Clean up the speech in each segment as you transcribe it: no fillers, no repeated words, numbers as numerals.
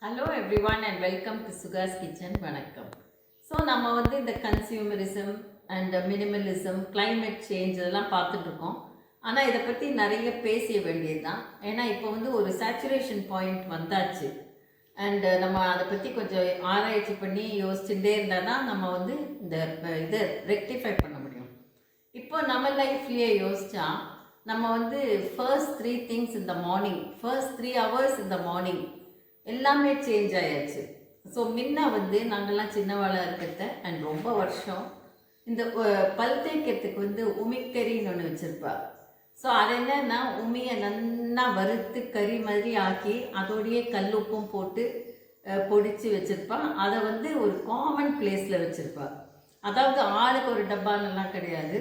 Hello everyone and welcome to Sukash kitchen. வணக்கம். So நம்ம வந்து இந்த consumerism and minimalism, climate change இதெல்லாம் பார்த்துட்ருக்கோம். ஆனால் இதை பற்றி நிறைய பேசிய வேண்டியது தான். ஏன்னா இப்போ வந்து ஒரு சேச்சுரேஷன் பாயிண்ட் வந்தாச்சு. அண்டு நம்ம அதை பற்றி கொஞ்சம் ஆராய்ச்சி பண்ணி யோசிச்சுட்டே இருந்தால் தான் நம்ம வந்து இந்த இதை ரெக்டிஃபை பண்ண முடியும். இப்போ நம்ம லைஃப்லேயே யோசிச்சா நம்ம வந்து ஃபர்ஸ்ட் 3 திங்ஸ் இந்த மார்னிங், ஃபர்ஸ்ட் 3 hours இந்த மார்னிங் எல்லாமே சேஞ்ச் ஆயாச்சு. ஸோ முன்ன வந்து நாங்கள்லாம் சின்னவாளாக இருக்கிறத அண்ட் ரொம்ப வருஷம் இந்த பல் தேய்க்கிறதுக்கு வந்து உமிக்கறின்னு ஒன்று வச்சுருப்பா. ஸோ அது என்னன்னா உமியை நல்லா வறுத்து கறி மாதிரி ஆக்கி அதோடையே கல்லுப்பும் போட்டு பொடிச்சு வச்சுருப்பா. அதை வந்து ஒரு காமன் பிளேஸில் வச்சுருப்பா. அதாவது ஆளுக்கு ஒரு டப்பானெல்லாம் கிடையாது.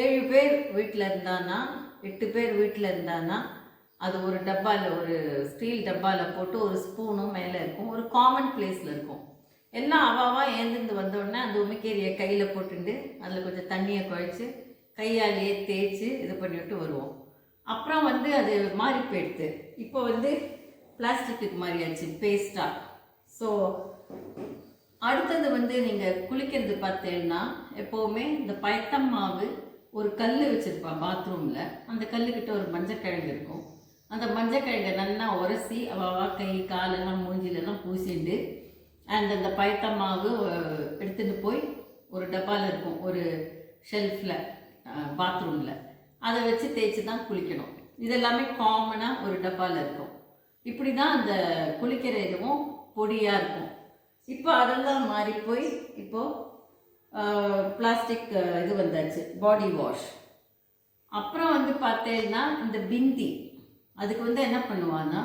7 பேர் வீட்டில் இருந்தானா 8 பேர் வீட்டில் இருந்தானா அது ஒரு டப்பாவில், ஒரு ஸ்டீல் டப்பாவில் போட்டு ஒரு ஸ்பூனும் மேலே இருக்கும், ஒரு காமன் பிளேஸில் இருக்கும். எல்லாம் அவாவா ஏந்திருந்து வந்தோடனே அந்த உமிக்கீரியை கையில் போட்டுட்டு அதில் கொஞ்சம் தண்ணியை குழைச்சி கையாலேயே தேய்ச்சி இது பண்ணிவிட்டு வருவோம். அப்புறம் வந்து அது மாறி போயிடுது. இப்போ வந்து பிளாஸ்டிக்கு மாறியாச்சு, பேஸ்ட்டாக. ஸோ அடுத்தது வந்து நீங்கள் குளிக்கிறது பார்த்தீங்கன்னா எப்போவுமே இந்த பயத்தம் மாவு ஒரு கல் வச்சுருப்பான் பாத்ரூமில். அந்த கல்லுக்கிட்ட ஒரு மஞ்சக்கிழங்கு இருக்கும். அந்த மஞ்சக்கிழங்கை நல்லா உரசி அவாவா கை காலெல்லாம் மூஞ்சிலெல்லாம் பூசிட்டு அந்த பயத்தம் மாவு எடுத்துகிட்டு போய் ஒரு டப்பாவில் இருக்கும், ஒரு ஷெல்ஃபில் பாத்ரூமில். அதை வச்சு தேய்ச்சி தான் குளிக்கணும். இதெல்லாமே காமனாக ஒரு டப்பாவில் இருக்கும். இப்படி தான் அந்த குளிக்கிற இதுவும் பொடியாக இருக்கும். இப்போ அதெல்லாம் மாறி போய் இப்போது பிளாஸ்டிக் இது வந்தாச்சு, பாடி வாஷ். அப்புறம் வந்து பார்த்தேன்னா இந்த பிந்தி, அதுக்கு வந்து என்ன பண்ணுவான்னா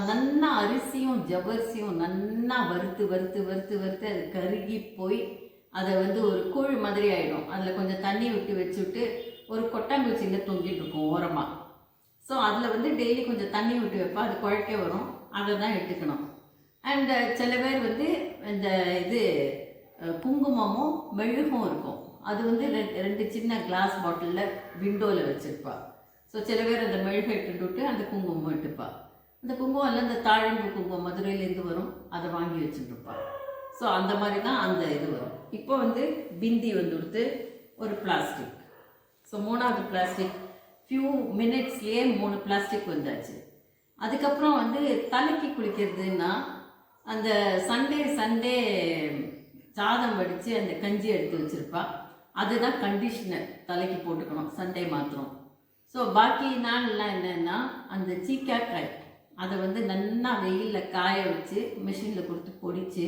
நல்லா அரிசியும் ஜவ்வரிசியும் நல்லா வறுத்து வறுத்து வறுத்து வறுத்து அது கருகி போய் அதை வந்து ஒரு கூழ் மாதிரி ஆகிடும். அதில் கொஞ்சம் தண்ணி விட்டு வச்சுவிட்டு ஒரு கொட்டாங்குச்சியில் தொங்கிட்டு இருக்கும் ஓரமாக. ஸோ அதில் வந்து டெய்லி கொஞ்சம் தண்ணி விட்டு வைப்பா, அது குழைக்க வரும், அதை தான் எடுத்துக்கணும். அண்ட் சில பேர் வந்து இந்த இது குங்குமமும் மெழுகும் இருக்கும், அது வந்து ரெண்டு சின்ன கிளாஸ் பாட்டிலில் விண்டோவில் வச்சுருப்பா. ஸோ சில பேர் அந்த மெழுகை இட்டுட்டு அந்த குங்குமம் எடுத்துப்பா. அந்த குங்குமம் இல்லை, இந்த தாழம்பு குங்குமம் மதுரையிலேருந்து வரும், அதை வாங்கி வச்சுட்டுருப்பா. ஸோ அந்த மாதிரி தான் அந்த இது வரும். இப்போ வந்து பிந்தி வந்துடுத்து ஒரு பிளாஸ்டிக். ஸோ 3வது பிளாஸ்டிக், ஃபியூ மினிட்ஸ்லேயே 3 பிளாஸ்டிக் வந்தாச்சு. அதுக்கப்புறம் வந்து தலைக்கு குளிக்கிறதுன்னா அந்த சண்டே சாதம் வடித்து அந்த கஞ்சி எடுத்து வச்சுருப்பா. அதுதான் கண்டிஷ்னர், தலைக்கு போட்டுக்கணும் சண்டே மாத்திரம். ஸோ பாக்கி நாள்லாம் என்னென்னா அந்த சீக்காக்காய் அதை வந்து நல்லா வெயிலில் காய வச்சு மிஷினில் கொடுத்து பொடிச்சு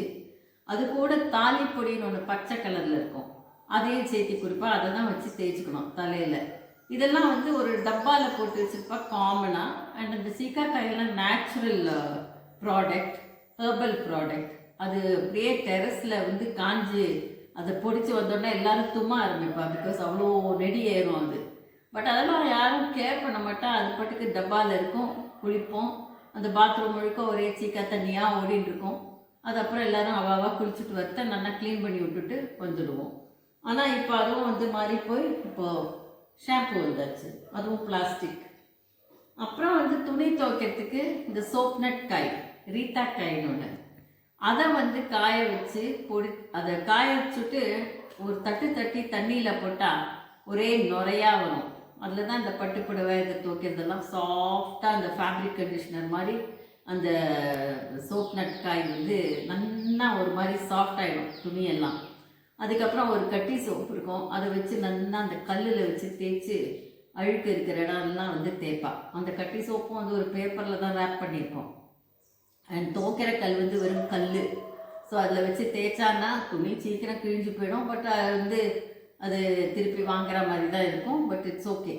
அது கூட தாலி பொடின்னு ஒன்று பச்சை கலரில் இருக்கும், அதையும் சேர்த்து கொடுப்பா. அதை தான் வச்சு தேய்ச்சிக்கணும் தலையில். இதெல்லாம் வந்து ஒரு டப்பாவில் போட்டு வச்சுருப்பா காமனாக. அண்ட் அந்த சீக்காக்காயெல்லாம் நேச்சுரல் ப்ராடக்ட், ஹெர்பல் ப்ராடக்ட். அது அப்படியே டெரஸில் வந்து காஞ்சி அதை பொடிச்சு வந்தோடனே எல்லோரும் தும்மா ஆரம்பிப்பா, பிகாஸ் அவ்வளோ நெடி ஏறும் அது. பட் அதெல்லாம் யாரும் கேர் பண்ண மாட்டா, அது பாட்டுக்கு டப்பாவில் இருக்கும், குளிப்போம். அந்த பாத்ரூம் முழுக்க ஒரே சீக்கா தண்ணியாக ஓடின்னு இருக்கும். அது அப்புறம் எல்லோரும் அவாவா குளிச்சுட்டு வரத்த நல்லா க்ளீன் பண்ணி விட்டுட்டு வந்துடுவோம். ஆனால் இப்போ அதுவும் வந்து மாறி போய் இப்போது ஷாம்பு வந்தாச்சு, அதுவும் பிளாஸ்டிக். அப்புறம் வந்து துணி துவைக்கிறதுக்கு இந்த சோப்நட் காய், ரீத்தா காயின்னு ஒன்று, அதை வந்து காய வச்சு அதை காய வச்சுட்டு ஒரு தட்டி தண்ணியில் போட்டால் ஒரே நுரையாக வரும். அதில் தான் இந்த பட்டுப்புடவை இதை துவைக்கிறதெல்லாம் சாஃப்டாக அந்த ஃபேப்ரிக் கண்டிஷ்னர் மாதிரி அந்த சோப் நட் காய் வந்து நல்லா ஒரு மாதிரி சாஃப்டாகிடும் துணியெல்லாம். அதுக்கப்புறம் ஒரு கட்டி சோப்பு இருக்கும், அதை வச்சு நல்லா அந்த கல்லில் வச்சு தேய்ச்சி அழுக்கு இருக்கிற இடம்லாம் வந்து தேய்ப்பா. அந்த கட்டி சோப்பும் வந்து ஒரு பேப்பரில் தான் ரேப் பண்ணியிருக்கோம். அண்ட் துவைக்கிற கல் வந்து வெறும் கல். ஸோ அதில் வச்சு தேய்ச்சான்னா துணி சீக்கிரம் கிழிஞ்சு போயிடும். பட் அது திருப்பி வாங்குற மாதிரி தான் இருக்கும். பட் இட்ஸ் ஓகே,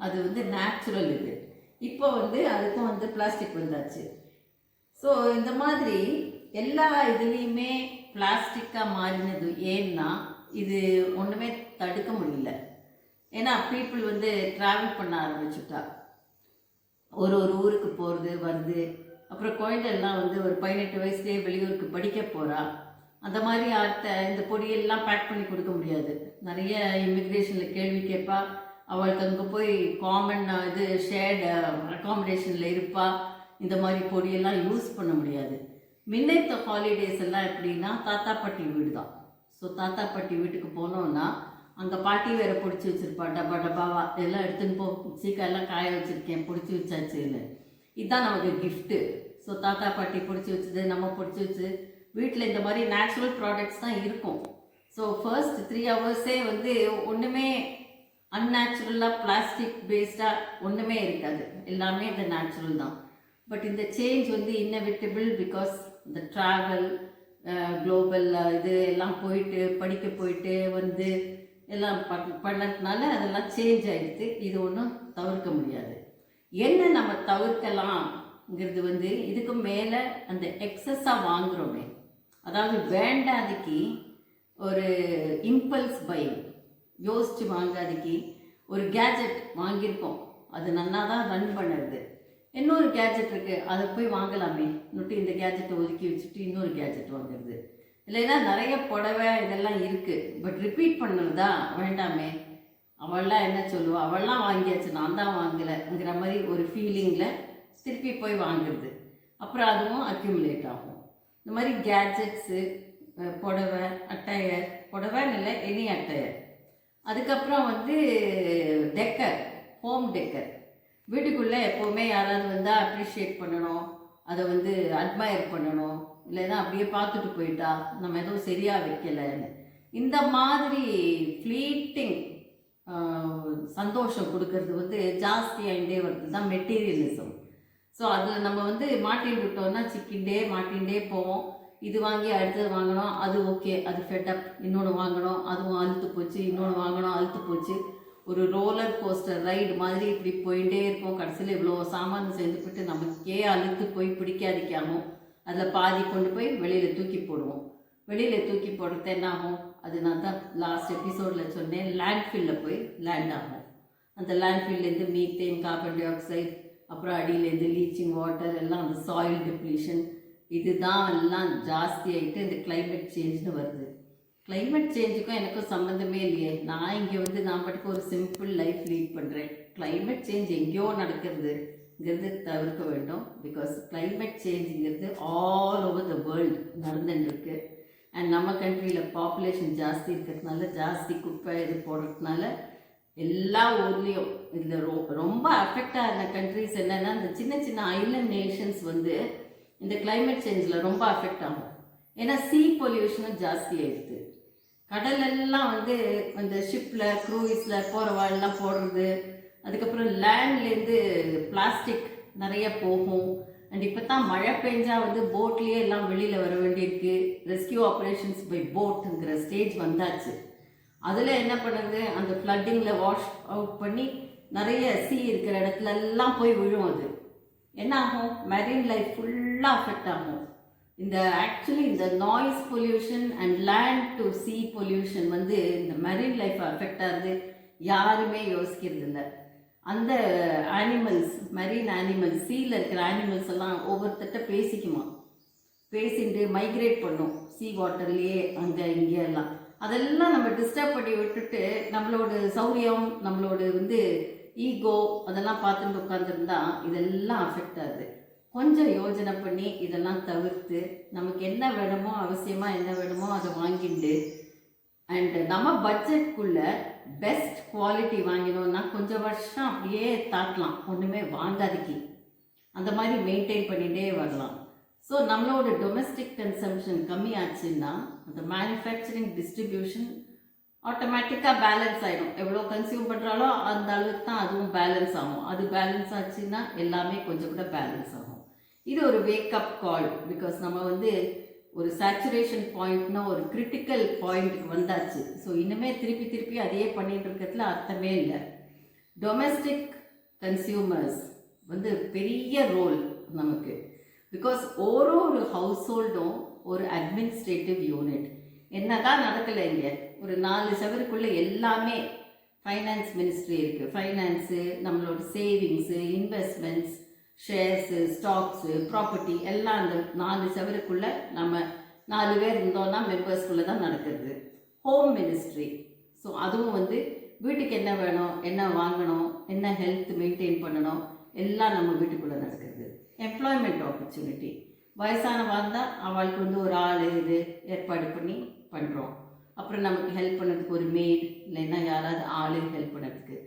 அது வந்து நேச்சுரல் இது. இப்போ வந்து அதுக்கும் வந்து பிளாஸ்டிக் வந்தாச்சு. ஸோ இந்த மாதிரி எல்லா இதுலேயுமே பிளாஸ்டிக்காக மாறினது ஏன்னா இது ஒன்றுமே தடுக்க முடியல. ஏன்னா பீப்புள் வந்து ட்ராவல் பண்ண ஆரம்பிச்சுட்டா, ஒரு ஊருக்கு போகிறது வருது. அப்புறம் குழந்தைலாம் வந்து ஒரு 18 வயசுலேயே வெளியூருக்கு படிக்க போகிறா. அந்த மாதிரி இந்த பொடியெல்லாம் பேக் பண்ணி கொடுக்க முடியாது. நிறைய இமிக்ரேஷனில் கேள்வி கேட்பா. அவளுக்கு அங்கே போய் காமன் இது ஷேர்டு அக்காமடேஷனில் இருப்பா. இந்த மாதிரி பொடியெல்லாம் யூஸ் பண்ண முடியாது. முன்னேற்ற ஹாலிடேஸ் எல்லாம் எப்படின்னா தாத்தா பாட்டி வீடு தான். ஸோ தாத்தா பாட்டி வீட்டுக்கு போனோன்னா அங்கே பாட்டி வேறு பிடிச்சி வச்சுருப்பா, டப்பா டப்பாவா எல்லாம் எடுத்துன்னு போ, சீக்கிரம் எல்லாம் காய வச்சுருக்கேன், பிடிச்சி வச்சாச்சுன்னு. இதுதான் நமக்கு கிஃப்ட்டு. ஸோ தாத்தா பாட்டி பிடிச்சி வச்சது, நம்ம பிடிச்சி வச்சு வீட்டில் இந்த மாதிரி நேச்சுரல் ப்ராடக்ட்ஸ் தான் இருக்கும். ஸோ ஃபர்ஸ்ட் 3 ஹவர்ஸே வந்து ஒன்றுமே அன்நேச்சுரலாக பிளாஸ்டிக் பேஸ்டாக ஒன்றுமே இருக்காது, எல்லாமே இந்த நேச்சுரல் தான். பட் இந்த சேஞ்ச் வந்து இன்னெவிட்டபிள் பிகாஸ் இந்த ட்ராவல், குளோபல் இது எல்லாம் போயிட்டு படிக்க போயிட்டு வந்து எல்லாம் பண்ணதுனால அதெல்லாம் சேஞ்ச் ஆகிடுது. இது ஒன்றும் தவிர்க்க முடியாது. என்ன நம்ம தவிர்க்கலாம்ங்கிறது வந்து இதுக்கு மேலே அந்த எக்ஸஸாக வாங்குகிறோமே, அதாவது வேண்டாதுக்கு ஒரு இம்பல்ஸ் பையிங், யோசித்து வாங்காதுக்கு ஒரு கேஜெட் வாங்கியிருக்கோம், அது நல்லா தான் ரன் பண்ணுறது. இன்னொரு கேஜெட் இருக்குது, அதை போய் வாங்கலாமே இன்னொட்டு இந்த கேஜெட்டை ஒதுக்கி வச்சுட்டு இன்னொரு கேஜெட் வாங்குறது. இல்லைன்னா நிறைய புடவை இதெல்லாம் இருக்குது, பட் ரிப்பீட் பண்ணுறதா வேண்டாமே. அவள்லாம் என்ன சொல்லுவா, அவள்லாம் வாங்கியாச்சு நான் தான் வாங்கலைங்கிற மாதிரி ஒரு ஃபீலிங்கில் திருப்பி போய் வாங்குறது. அப்புறம் அதுவும் அக்யூமுலேட் ஆகும். இந்த மாதிரி கேஜெட்ஸு, புடவை, அட்டையர், புடவைன்னு இல்லை எனி அட்டையர். அதுக்கப்புறம் வந்து டெக்கர், ஹோம் டெக்கர். வீட்டுக்குள்ளே எப்போவுமே யாராவது வந்தால் அப்ரிஷியேட் பண்ணணும், அதை வந்து அட்மையர் பண்ணணும், இல்லைன்னா அப்படியே பார்த்துட்டு போயிட்டா நம்ம எதுவும் சரியாக வைக்கலைன்னு. இந்த மாதிரி ஃப்ளீட்டிங் சந்தோஷம் கொடுக்கறது வந்து ஜாஸ்தியாகிட்டே வருது தான் மெட்டீரியலிசம். ஸோ அதில் நம்ம வந்து மாட்டின்னு விட்டோம்னா மாட்டின்ண்டே போவோம். இது வாங்கி அடுத்தது வாங்கணும், அது ஓகே, அது ஃபெட்டப், இன்னொன்று வாங்கணும், அதுவும் அழுத்து போச்சு, இன்னொன்று வாங்கணும், அழுத்து போச்சு. ஒரு ரோலர் கோஸ்டர் ரைடு மாதிரி இப்படி போயிட்டே இருக்கும். கடைசியில் இவ்வளோ சாமான் சேர்ந்துக்கிட்டு நமக்கே அழுத்து போய் பிடிக்காதிக்காமல் அதில் பாதி கொண்டு போய் வெளியில் தூக்கி போடுவோம். வெளியில் தூக்கி போடுறது என்ன ஆகும், அது நான் தான் லாஸ்ட் எபிசோடில் சொன்னேன், லேண்ட்ஃபில்லில் போய் லேண்ட் ஆகும். அந்த லேண்ட்ஃபில்லேருந்து மீத்தேன், கார்பன் டை ஆக்சைடு, அப்புறம் அடியிலேருந்து லீச்சிங் வாட்டர் எல்லாம், அந்த சாயில் டிப்ளீஷன், இதுதான் எல்லாம் ஜாஸ்தி ஆகிட்டு இந்த கிளைமேட் சேஞ்ச்னு வருது. கிளைமேட் சேஞ்சுக்கும் எனக்கும் சம்மந்தமே இல்லையே. நான் இங்கே வந்து நான் பாட்டுக்கு ஒரு சிம்பிள் லைஃப் லீட் பண்ணுறேன். கிளைமேட் சேஞ்ச் எங்கேயோ நடக்கிறதுங்கிறது தவிர்க்க வேண்டும். பிகாஸ் கிளைமேட் சேஞ்சுங்கிறது ஆல் ஓவர் த வேர்ல்டு நடந்துட்டுருக்கு. அண்ட் நம்ம கண்ட்ரியில் பாப்புலேஷன் ஜாஸ்தி இருக்கிறதுனால, ஜாஸ்தி குப்பை இது போடுறதுனால எல்லா ஊர்லேயும் இதில் ரொம்ப அஃபெக்ட் ஆகிற கண்ட்ரிஸ் என்னென்னா, இந்த சின்ன சின்ன ஐலண்ட் நேஷன்ஸ் வந்து இந்த கிளைமேட் சேஞ்சில் ரொம்ப அஃபெக்ட் ஆகும். ஏன்னா சீ பொல்யூஷனும் ஜாஸ்தி ஆகிடுது. கடலெல்லாம் வந்து இந்த ஷிப்பில், க்ரூயிஸில் போகிறவாள்லாம் போடுறது, அதுக்கப்புறம் லேண்ட்லேருந்து பிளாஸ்டிக் நிறைய போகும். அண்ட் இப்போ தான் மழை பெஞ்சால் வந்து போட்லேயே எல்லாம் வெளியில் வர வேண்டியிருக்கு. ரெஸ்கியூ ஆப்ரேஷன்ஸ் பை போட்டுங்கிற ஸ்டேஜ் வந்தாச்சு. அதில் என்ன பண்ணுறது, அந்த ஃப்ளட்டிங்கில் வாஷ் அவுட் பண்ணி நிறைய சீ இருக்கிற இடத்துல எல்லாம் போய் விழும். அது என்ன ஆகும், மெரீன் லைஃப் ஃபுல்லாக அஃபெக்ட் ஆகும். ஆக்சுவலி இந்த noise pollution and land to see pollution வந்து இந்த மெரீன் லைஃப் அஃபெக்ட் ஆகுது யாருமே யோசிக்கிறது இல்லை. அந்த ஆனிமல்ஸ், மெரீன் ஆனிமல்ஸ், சீயில் இருக்கிற ஆனிமல்ஸ் எல்லாம் ஒவ்வொருத்தட்ட பேசிட்டு மைக்ரேட் பண்ணும் சீ வாட்டர்லேயே, அங்கே இங்கே எல்லாம். அதெல்லாம் நம்ம டிஸ்டர்ப் பண்ணி விட்டுட்டு நம்மளோட சௌரியம், நம்மளோட வந்து ஈகோ அதெல்லாம் பார்த்துட்டு உட்காந்துருந்தா இதெல்லாம் அஃபெக்ட் ஆகுது. கொஞ்சம் யோஜனை பண்ணி இதெல்லாம் தவிர்த்து நமக்கு என்ன வேணுமோ, அவசியமாக என்ன வேணுமோ அதை வாங்கிட்டு, அண்ட் நம்ம பட்ஜெட்குள்ளே பெஸ்ட் குவாலிட்டி வாங்கினோன்னா கொஞ்சம் வருஷம் அப்படியே தாக்கலாம், ஒன்றுமே வாங்காதுக்கு. அந்த மாதிரி மெயின்டைன் பண்ணிகிட்டே வரலாம். ஸோ நம்மளோட டொமெஸ்டிக் கன்சம்ஷன் கம்மியாச்சுன்னா அந்த மேனுஃபேக்சரிங் டிஸ்ட்ரிபியூஷன் ஆட்டோமேட்டிக்காக பேலன்ஸ் ஆகிடும். எவ்வளோ கன்சியூம் பண்ணுறாலோ அந்த அளவுக்கு தான் அதுவும் பேலன்ஸ் ஆகும். அது பேலன்ஸ் ஆச்சுன்னா எல்லாமே கொஞ்சம் கூட பேலன்ஸ் ஆகும். இது ஒரு வேக்கப் கால். பிகாஸ் நம்ம வந்து ஒரு சேச்சுரேஷன் பாயிண்ட்னா ஒரு கிரிட்டிக்கல் பாயிண்ட்டுக்கு வந்தாச்சு. ஸோ இன்னுமே திருப்பி அதையே பண்ணிட்டு இருக்கிறதுல அர்த்தமே இல்லை. டொமெஸ்டிக் கன்சியூமர்ஸ் வந்து பெரிய ரோல் நமக்கு. பிகாஸ் ஒரு ஹவுஸ் ஹோல்டும் ஒரு அட்மினிஸ்ட்ரேட்டிவ் யூனிட். என்னதான் நடக்கலை இங்கே, ஒரு 4 செவருக்குள்ளே எல்லாமே ஃபைனான்ஸ் மினிஸ்ட்ரி இருக்குது. ஃபைனான்ஸு, நம்மளோட savings, investments, shares, stocks, property எல்லாம் அந்த 4 செவருக்குள்ளே நம்ம 4 பேர் இருந்தோன்னா மெம்பர்ஸ்குள்ளே தான் நடக்கிறது. ஹோம் மினிஸ்ட்ரி, ஸோ அதுவும் வந்து வீட்டுக்கு என்ன வேணும், என்ன வாங்கணும், என்ன ஹெல்த் மெயின்டைன் பண்ணணும், எல்லாம் நம்ம வீட்டுக்குள்ளே நடக்கிறது. எம்ப்ளாய்மெண்ட் ஆப்பர்ச்சுனிட்டி, வயசானவா இருந்தால் அவளுக்கு வந்து ஒரு ஆள் இது ஏற்பாடு பண்ணி பண்ணுறோம். அப்புறம் நமக்கு ஹெல்ப் பண்ணுறதுக்கு ஒரு மெய்ட் இல்லைன்னா யாராவது ஆள் ஹெல்ப் பண்ணுறதுக்கு.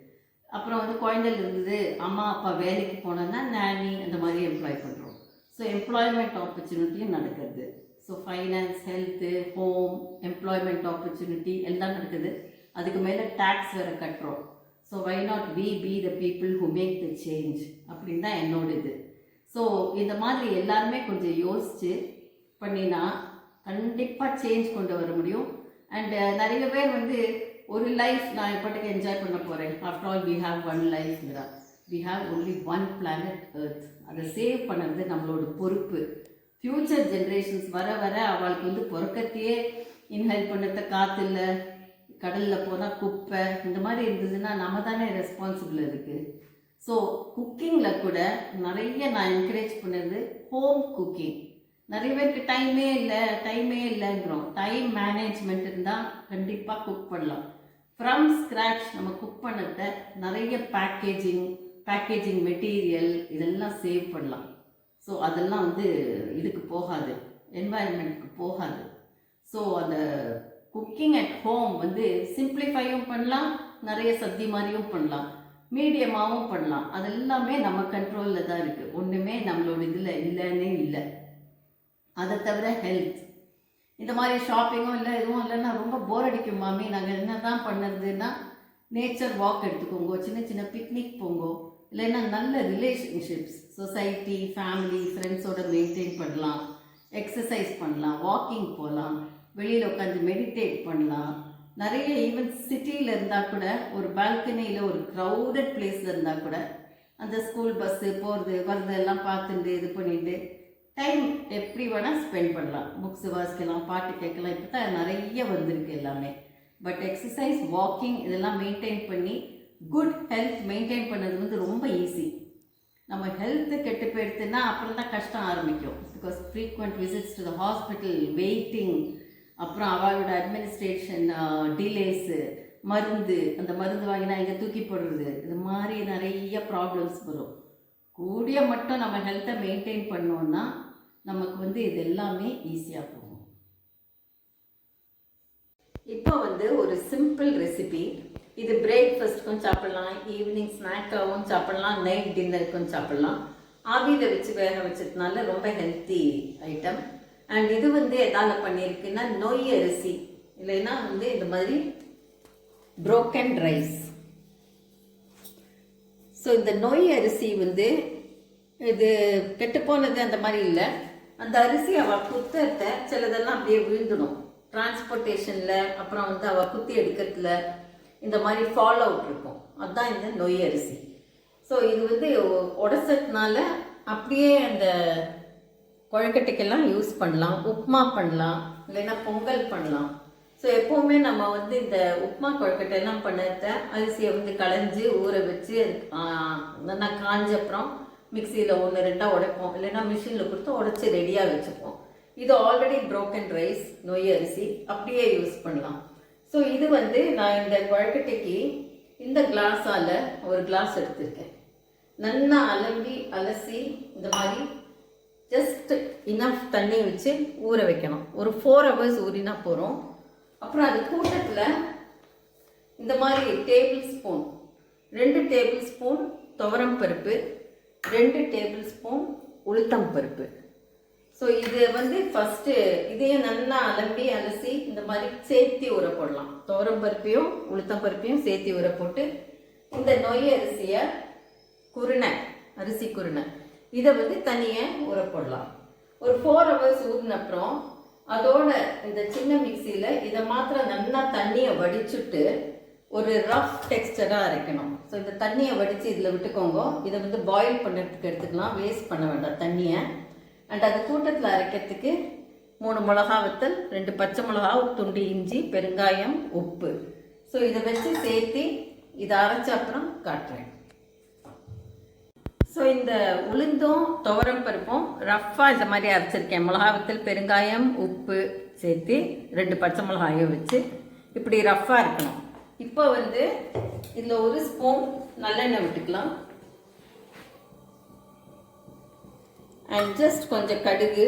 அப்புறம் வந்து குழந்தைகள் இருந்தது, அம்மா அப்பா வேலைக்கு போனோன்னா நேனி அந்த மாதிரி எம்ப்ளாய் பண்ணுறோம். ஸோ எம்ப்ளாய்மெண்ட் ஆப்பர்ச்சுனிட்டியும் நடக்குது. So finance, health, home, employment opportunity எல்லாம் நடக்குது. அதுக்கு மேலே டேக்ஸ் வேறு கட்டுறோம். So why not we be the people who make the change அப்படின்னு தான் என்னோட இது. ஸோ இந்த மாதிரி எல்லாருமே கொஞ்சம் யோசித்து பண்ணினா கண்டிப்பாக சேஞ்ச் கொண்டு வர முடியும். அண்ட் நிறைய பேர் வந்து ஒரு லைஃப் நான் எப்பட்டுக்கு என்ஜாய் பண்ண போகிறேன், after all we have one லைஃப்ங்கிறா. We have only one planet earth. அதை சேவ் பண்ணுறது நம்மளோட பொறுப்பு. ஃப்யூச்சர் ஜென்ரேஷன்ஸ் வர வர அவளுக்கு வந்து பிறக்கத்தையே இன்ஹெல்ப் பண்ணுறத காற்று இல்லை, கடலில் போனால் குப்பை இந்த மாதிரி இருந்ததுன்னா நம்ம தானே ரெஸ்பான்சிபிள் இருக்குது. ஸோ குக்கிங்கில் கூட நிறைய நான் என்கரேஜ் பண்ணுறது ஹோம் குக்கிங். நிறைய பேருக்கு டைமே இல்லைங்கிறோம். டைம் மேனேஜ்மெண்ட் இருந்தால் கண்டிப்பாக குக் பண்ணலாம். ஃப்ரம் ஸ்க்ராட்ச் நம்ம குக் பண்ணத நிறைய பேக்கேஜிங் மெட்டீரியல் இதெல்லாம் சேவ் பண்ணலாம். ஸோ அதெல்லாம் வந்து இதுக்கு போகாது, என்வாயன்மெண்ட்டுக்கு போகாது. ஸோ அந்த குக்கிங் அட் ஹோம் வந்து சிம்பிளிஃபையும் பண்ணலாம், நிறைய சத்தி மாதிரியும் பண்ணலாம், மீடியமாகவும் பண்ணலாம். அதெல்லாமே நம்ம கண்ட்ரோலில் தான் இருக்குது. ஒன்றுமே நம்மளோட இதில் இல்லைன்னே இல்லை. அதை தவிர ஹெல்த், இந்த மாதிரி ஷாப்பிங்கும் இல்லை எதுவும் இல்லைன்னா ரொம்ப போர் அடிக்கும் மாமி, நாங்கள் என்ன தான் பண்ணுறதுன்னா நேச்சர் வாக் எடுத்துக்கோங்க, சின்ன சின்ன பிக்னிக் போங்கோ, இல்லைன்னா நல்ல ரிலேஷன்ஷிப்ஸ், சொசைட்டி, ஃபேமிலி, ஃப்ரெண்ட்ஸோட மெயின்டைன் பண்ணலாம், எக்ஸசைஸ் பண்ணலாம், வாக்கிங் போகலாம், வெளியில் உட்காந்து மெடிடேட் பண்ணலாம். நிறைய ஈவன் சிட்டியில் இருந்தால் கூட ஒரு பால்கனியில் ஒரு க்ரௌடட் பிளேஸில் இருந்தால் கூட அந்த ஸ்கூல் பஸ்ஸு போகிறது வர்றது எல்லாம் பார்த்துட்டு இது பண்ணிட்டு டைம் எப்படி வேணால் ஸ்பெண்ட் பண்ணலாம். புக்ஸ் வாசிக்கலாம், பாட்டு கேட்கலாம். இப்போ தான் நிறைய வந்திருக்கு எல்லாமே. பட் எக்ஸசைஸ், வாக்கிங் இதெல்லாம் மெயின்டைன் பண்ணி குட் ஹெல்த் மெயின்டைன் பண்ணது வந்து ரொம்ப ஈஸி. நம்ம ஹெல்த்து கெட்டு போயிடுத்துன்னா அப்புறம் தான் கஷ்டம் ஆரம்பிக்கும். Because frequent visits to the hospital, waiting, அப்புறம் அவளோட அட்மினிஸ்ட்ரேஷன், டிலேஸு, மருந்து, அந்த மருந்து வாங்கினா இங்கே தூக்கி போடுறது, இது மாதிரி நிறைய ப்ராப்ளம்ஸ் வரும். கூடிய மட்டும் நம்ம ஹெல்த்தை மெயின்டைன் பண்ணோன்னா நமக்கு வந்து இது எல்லாமே ஈஸியாக போகும். இப்போ வந்து ஒரு சிம்பிள் ரெசிபி. இது பிரேக்ஃபாஸ்ட்டுக்கும் சாப்பிட்லாம், ஈவினிங் ஸ்நாக்காகவும் சாப்பிட்லாம், நைட் டின்னருக்கும் சாப்பிட்லாம். ஆவியில் வச்சு வேக வச்சதுனால ரொம்ப ஹெல்த்தி ஐட்டம். அண்ட் இது வந்து எதால் பண்ணியிருக்குன்னா நொய் அரிசி, இல்லைன்னா வந்து இந்த மாதிரி புரோக்கன் ரைஸ். ஸோ இந்த நொய் அரிசி வந்து இது கெட்டு போனது அந்த மாதிரி இல்லை. அந்த அரிசி அவள் குத்தத்தை சிலதெல்லாம் அப்படியே விழுந்துடும் டிரான்ஸ்போர்ட்டேஷனில், அப்புறம் வந்து அவள் குத்தி எடுக்கிறதுல இந்த மாதிரி ஃபால் அவுட் இருக்கும். அதுதான் இந்த நொய் அரிசி. ஸோ இது வந்து உடச்சதுனால அப்படியே அந்த கொழுக்கட்டைக்கெல்லாம் யூஸ் பண்ணலாம், உப்புமா பண்ணலாம், இல்லைன்னா பொங்கல் பண்ணலாம். ஸோ எப்போவுமே நம்ம வந்து இந்த உப்புமா கொழுக்கட்டையெல்லாம் பண்ணத அரிசியை வந்து களைஞ்சி ஊற வச்சு நல்லா காஞ்ச அப்புறம் மிக்சியில் 1-2 உடைப்போம், இல்லைன்னா மிஷினில் கொடுத்து உடைச்சி ரெடியாக வச்சுப்போம். இது ஆல்ரெடி புரோக்கன் ரைஸ், நொய் அரிசி அப்படியே யூஸ் பண்ணலாம். ஸோ இது வந்து நான் இந்த கொழுக்கட்டைக்கு இந்த கிளாஸால் ஒரு கிளாஸ் எடுத்திருக்கேன். நல்லா அலசி இந்த மாதிரி ஜஸ்ட் இனஃப் தண்ணி வச்சு ஊற வைக்கணும். ஒரு 4 hours ஊறினா போகிறோம். அப்புறம் அது கூட்டத்தில் இந்த மாதிரி 2 டேபிள் ஸ்பூன் துவரம் பருப்பு, 2 டேபிள் ஸ்பூன் உளுத்தம் பருப்பு. ஸோ இது வந்து ஃபஸ்ட்டு இதையும் நல்லா அலசி இந்த மாதிரி சேர்த்தி ஊற போடலாம். துவரம் பருப்பையும் உளுத்தம் பருப்பையும் சேர்த்தி ஊற போட்டு இந்த நொய் அரிசியை அரிசி குருணை இதை வந்து தனியாக ஊற போடலாம். ஒரு 4 hours ஊறின அப்புறம் அதோட இந்த சின்ன மிக்சியில் இதை மாத்திரம் நல்லா தண்ணியை வடிச்சுட்டு ஒரு ரஃப் டெக்ஸ்டராக அரைக்கணும். ஸோ இந்த தண்ணியை வடித்து இதில் விட்டுக்கோங்க. இதை வந்து பாயில் பண்ணுறதுக்கு எடுத்துக்கலாம், வேஸ்ட் பண்ண வேண்டாம் தண்ணியை. அண்ட் அது கூட்டத்தில் அரைக்கிறதுக்கு 3 மிளகா வத்தல், 2 பச்சை மிளகா, ஒரு துண்டு இஞ்சி, பெருங்காயம், உப்பு. ஸோ இதை வச்சு சேர்த்து இதை அரைச்ச அப்புறம் காட்டுறேன். ஸோ இந்த உளுந்தும் துவரம் பருப்பும் ரஃப்பாக இந்த மாதிரி அரைச்சிருக்கேன். மிளகா வத்தல், பெருங்காயம், உப்பு சேர்த்து 2 பச்சை மிளகாயும் வச்சு இப்படி ரஃப்பாக இருக்கணும். இப்போ வந்து இதில் 1 ஸ்பூன் நல்லெண்ணெய் விட்டுக்கலாம். அண்ட் ஜஸ்ட் கொஞ்சம் கடுகு.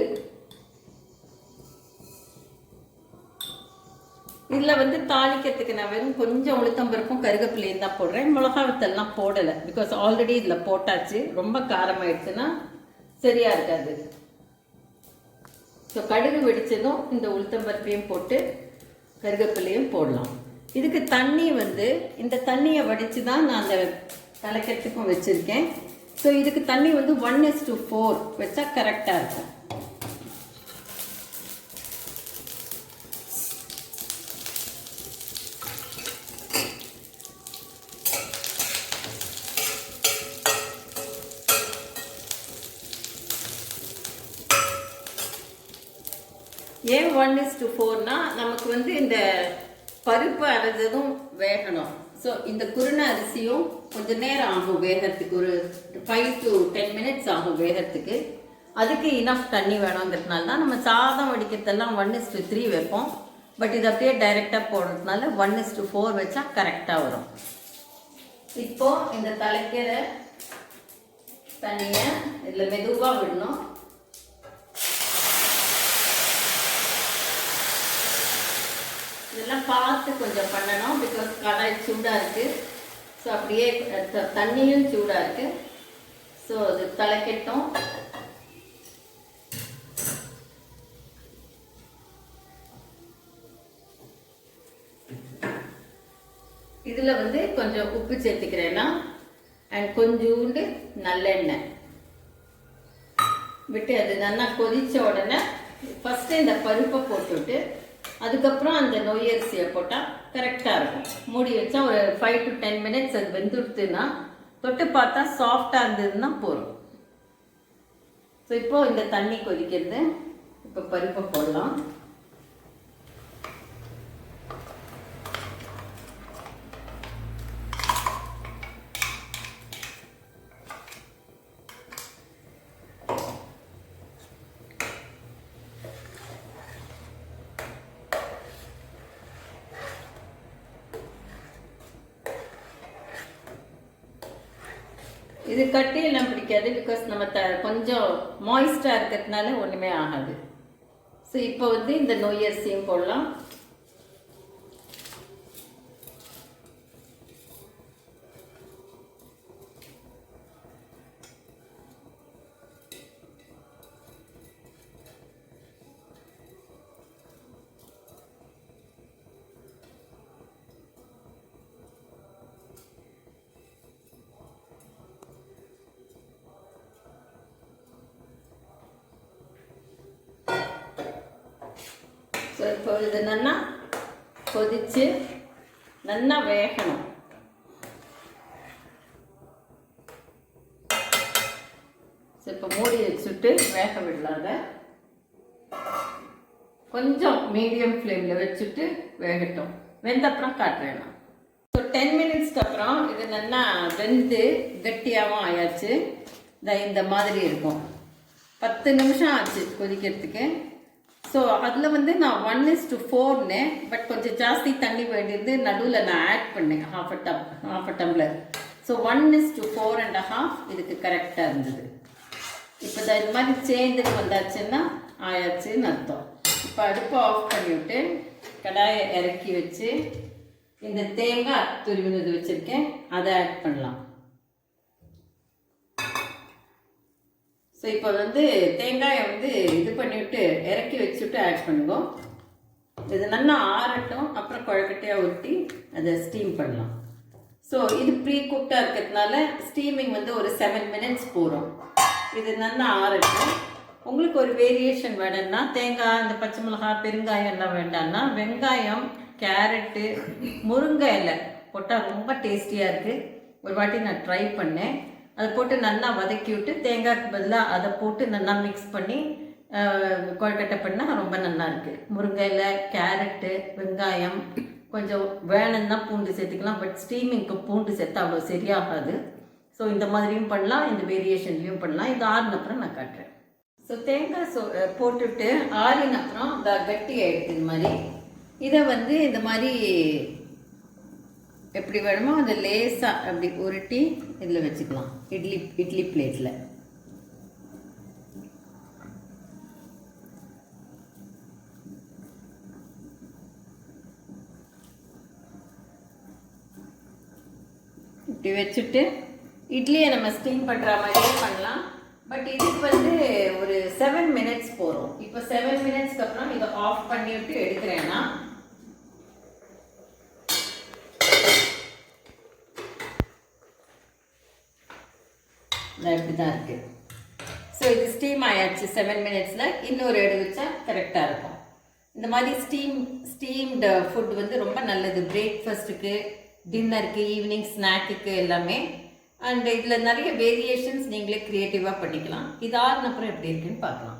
இதில் வந்து தாளிக்கிறதுக்கு நான் வெறும் கொஞ்சம் உளுத்தம்பருப்பும் கருவேப்பிலையும் தான் போடுறேன். மிளகா வத்தல்லாம் போடலை, பிகாஸ் ஆல்ரெடி இதில் போட்டாச்சு. ரொம்ப காரமாயிடுச்சுன்னா சரியாக இருக்காது. ஸோ கடுகு வெடித்ததும் இந்த உளுத்தம்பருப்பையும் போட்டு கருவேப்பிலையும் போடலாம். இதுக்கு தண்ணி வந்து இந்த தண்ணியை வடித்து தான் நான் அந்த தலைக்கிறதுக்கும் வச்சுருக்கேன். ஸோ இதுக்கு தண்ணி வந்து 1:4 வச்சா கரெக்டாக இருக்கும். ஏன் 1:4னா நமக்கு வந்து இந்த பருப்பு அரைஞ்சதும் வேகணும். ஸோ இந்த குருணை அரிசியும் கொஞ்சம் நேரம் ஆகும் வேகிறதுக்கு, ஒரு 5 to 10 minutes ஆகும் வேகிறதுக்கு. அதுக்கு இனஃப் தண்ணி வேணுங்கிறதுனால தான் நம்ம சாதம் வடிக்கிறதெல்லாம் 1:3 வைப்போம். பட் இது அப்படியே டைரெக்டாக போடுறதுனால 1:4 வச்சா கரெக்டாக வரும். இப்போ இந்த தலைக்கிற தண்ணியை இதில் மெதுவாக விடணும். இதெல்லாம் பார்த்து கொஞ்சம் பண்ணணும், பிகாஸ் கடாய் சூடாக இருக்குது. ஸோ அப்படியே தண்ணியும் சூடாக இருக்குது. ஸோ அது தலைக்கட்டும். இதில் வந்து கொஞ்சம் உப்பு சேர்த்துக்கிறேன்னா, அண்ட் கொஞ்சோண்டு நல்லெண்ணெய் விட்டு அது நல்லா கொதித்த உடனே ஃபஸ்ட்டு இந்த பருப்பை போட்டுவிட்டு அதுக்கப்புறம் அந்த நொய்யரிசியை போட்டால் கரெக்டாக இருக்கும். மூடி வச்சா ஒரு 5 to 10 minutes அது வெந்துடுத்துன்னா தொட்டு பார்த்தா சாஃப்டாக இருந்ததுன்னா போதும். ஸோ இப்போது இந்த தண்ணி கொதிக்கிறது. இப்போ பருப்பை போடலாம். இது கட்டியெல்லாம் பிடிக்காது, பிகாஸ் நம்ம கொஞ்சம் மாய்ஸ்டாக இருக்கிறதுனால ஒன்றுமே ஆகாது. ஸோ இப்போ வந்து இந்த நொய்யரிசியும் போடலாம். ஸோ இப்போ இது நல்லா கொதித்து நல்லா வேகணும். ஸோ இப்போ மூடி வச்சுட்டு வேக விடலாத. கொஞ்சம் மீடியம் ஃப்ளேமில் வச்சுட்டு வேகட்டும். வெந்தப்புறம் காட்டுறேன் நான். ஸோ 10 minutesக்கு அப்புறம் இது நல்லா வெந்து கட்டியாகவும் ஆயாச்சு. இந்த மாதிரி இருக்கும். 10 நிமிஷம் ஆச்சு கொதிக்கிறதுக்கு. ஸோ அதில் வந்து நான் 1:4ன்னு, பட் கொஞ்சம் ஜாஸ்தி தண்ணி வேண்டியது நடுவில் நான் ஆட் பண்ணேன் half a tumbler. ஸோ 1:4.5 இதுக்கு கரெக்டாக இருந்தது. இப்போ இது மாதிரி சேர்ந்துட்டு வந்தாச்சுன்னா ஆயாச்சுன்னு அர்த்தம். இப்போ அடுப்பை ஆஃப் பண்ணிவிட்டு கடாயை இறக்கி வச்சு இந்த தேங்காய் துருவினது வச்சுருக்கேன், அதை ஆட் பண்ணலாம். ஸோ இப்போ வந்து தேங்காயை வந்து இது பண்ணிவிட்டு இறக்கி வச்சுட்டு ஆட் பண்ணுவோம். இது நல்லா ஆறட்டும், அப்புறம் குழக்கட்டையாக ஊற்றி அதை ஸ்டீம் பண்ணலாம். ஸோ இது ப்ரீ குக்டாக இருக்கிறதுனால ஸ்டீமிங் வந்து ஒரு 7 minutes போகிறோம். இது நல்லா ஆறட்டும். உங்களுக்கு ஒரு வேரியேஷன் வேணும்னா தேங்காய், இந்த பச்சை மிளகாய், பெருங்காயம் எல்லாம் வேண்டாம்னா வெங்காயம், கேரட்டு, முருங்கை இலை போட்டால் ரொம்ப டேஸ்டியாக இருக்குது. ஒரு வாட்டி நான் ட்ரை பண்ணேன். அதை போட்டு நல்லா வதக்கி விட்டு தேங்காய்க்கு பதிலாக அதை போட்டு நல்லா மிக்ஸ் பண்ணி கொழுக்கட்டை பண்ணால் ரொம்ப நல்லா இருக்குது. முருங்கை இலை, கேரட்டு, வெங்காயம், கொஞ்சம் வேணும்னா பூண்டு சேர்த்துக்கலாம். பட் ஸ்டீமிங்க்கு பூண்டு சேர்த்தா அவ்வளோ சரியாகாது. ஸோ இந்த மாதிரியும் பண்ணலாம், இந்த வேரியேஷன்லேயும் பண்ணலாம். இது ஆறினப்புறம் நான் காட்டுறேன். ஸோ தேங்காய் போட்டுட்டு ஆறினப்புறம் கட்டி ஆகிடுது. இது மாதிரி இதை வந்து இந்த மாதிரி எப்படி வேணுமோ அதை லேசாக அப்படி உருட்டி இதில் வச்சுக்கலாம். இட்லி பிளேட்டில் இப்படி வச்சுட்டு இட்லியை நம்ம ஸ்டீம் பண்ணுற மாதிரியே பண்ணலாம். பட் இதுக்கு வந்து ஒரு 7 மினிட்ஸ் போகிறோம். இப்போ 7 மினிட்ஸ்க்கு அப்புறம் இதை ஆஃப் பண்ணிவிட்டு எடுக்கிறேன்னா இப்படி தான் இருக்குது. ஸோ இது ஸ்டீம் ஆயாச்சு 7 மினிட்ஸில். இன்னொரு எடு வச்சா கரெக்டாக இருக்கும். இந்த மாதிரி ஸ்டீம்டு ஃபுட் வந்து ரொம்ப நல்லது பிரேக்ஃபாஸ்ட்டுக்கு, டின்னருக்கு, ஈவினிங் ஸ்நாக்குக்கு எல்லாமே. அண்ட் இதில் நிறைய வேரியேஷன்ஸ் நீங்களே க்ரியேட்டிவாக பண்ணிக்கலாம். இது ஆறுனப்புறம் எப்படி இருக்குன்னு பார்க்கலாம்.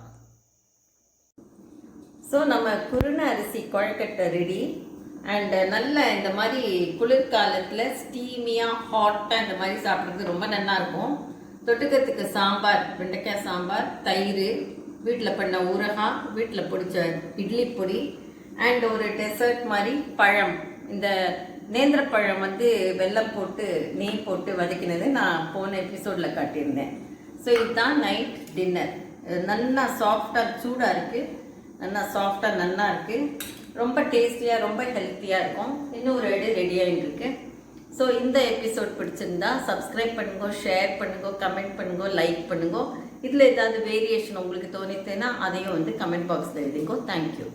ஸோ நம்ம குருணை அரிசி குழக்கட்டை ரெடி. அண்ட் நல்ல இந்த மாதிரி குளிர்காலத்தில் ஸ்டீமியாக ஹாட்டாக இந்த மாதிரி சாப்பிட்றது ரொம்ப நல்லாயிருக்கும். தொட்டுக்கிறதுக்கு சாம்பார், வெண்டைக்காய் சாம்பார், தயிர், வீட்டில் பண்ண ஊறுகாய், வீட்டில் பிடிச்ச இட்லி பொடி, அண்ட் ஒரு டெசர்ட் மாதிரி பழம். இந்த நேந்திர பழம் வந்து வெல்லம் போட்டு நெய் போட்டு வதக்கினது நான் போன எபிசோடில் காட்டியிருந்தேன். ஸோ இதுதான் நைட் டின்னர். நல்லா சாஃப்டாக சூடாக இருக்குது, நல்லா சாஃப்டாக நல்லா இருக்குது, ரொம்ப டேஸ்டியாக ரொம்ப ஹெல்த்தியாக இருக்கும். இன்னும் ஒரு இடம் ரெடியாகிட்டு இருக்கு. ஸோ இந்த எபிசோட் பிடிச்சிருந்தா சப்ஸ்கிரைப் பண்ணுங்க, ஷேர் பண்ணுங்க, கமெண்ட் பண்ணுங்க, லைக் பண்ணுங்க. இதில் ஏதாவது வேரியேஷன் உங்களுக்கு தோணித்தேன்னா அதையும் வந்து கமெண்ட் பாக்ஸில் எழுதிக்கோ. தேங்க்யூ.